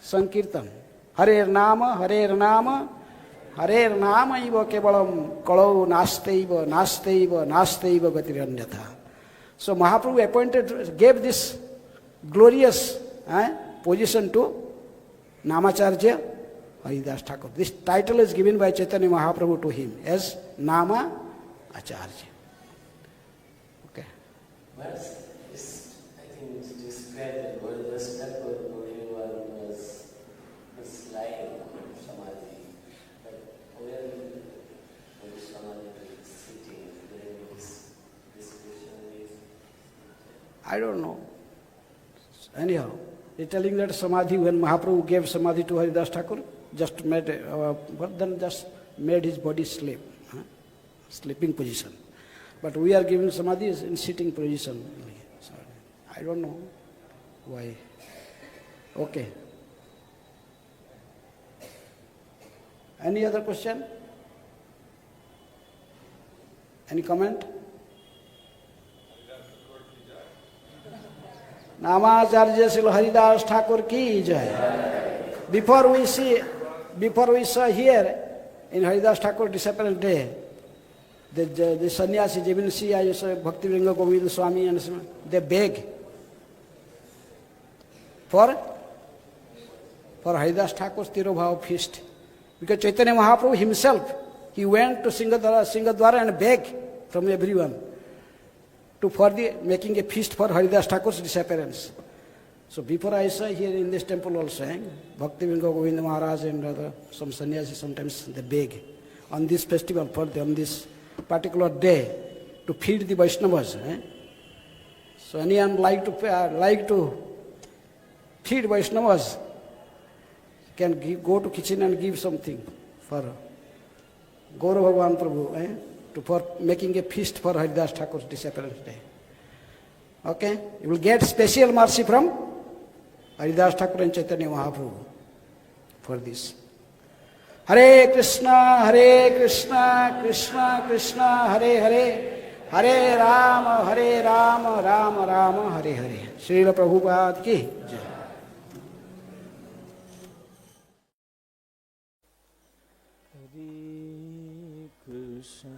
Sankirtan. Harer Nama, Harer Nama, Harer Nama iva kevalam kalau nasteiva, nasteiva, nasteiva gatiranyatha. So Mahaprabhu gave this glorious position to Namacharya Haridas Thakur. This title is given by Chaitanya Mahaprabhu to him as Nama Acharya. Okay. But it's, I think it's described that Haridas Thakur was lying on Samadhi. But where was Samadhi sitting during this discussion? I don't know. Anyhow, they're telling that Samadhi, when Mahaprabhu gave Samadhi to Haridas Thakur, just made his body sleep, sleeping position. But we are giving Samadhi in sitting position. I don't know why. Okay. Any other question? Any comment? Namacharya Srila Haridas Thakur ki jai. Before we saw here in Haridas Thakur disappearance day, the sannyasi, even see Bhaktivinoda Govinda Swami, and they beg for Haridas Thakur's Tirobhava feast. Because Chaitanya Mahaprabhu himself, he went to Singadwara and begged from everyone for making a feast for Haridas Thakur's disappearance. So before I saw here in this temple also, Bhaktivinoda Govinda Maharaj and some sannyasi sometimes they beg on this festival, on this particular day, to feed the Vaishnavas. So anyone like to feed Vaishnavas can go to kitchen and give something for Gaura Bhagavan Prabhu, for making a feast for Haridas Thakur's disappearance day. Okay? You will get special mercy from Haridas Thakur and Chaitanya Mahaprabhu for this. Hare Krishna, Krishna Krishna, Hare Hare, Hare Rama, Rama Rama, Hare Hare. Srila Prabhupada ki jai. Hare Krishna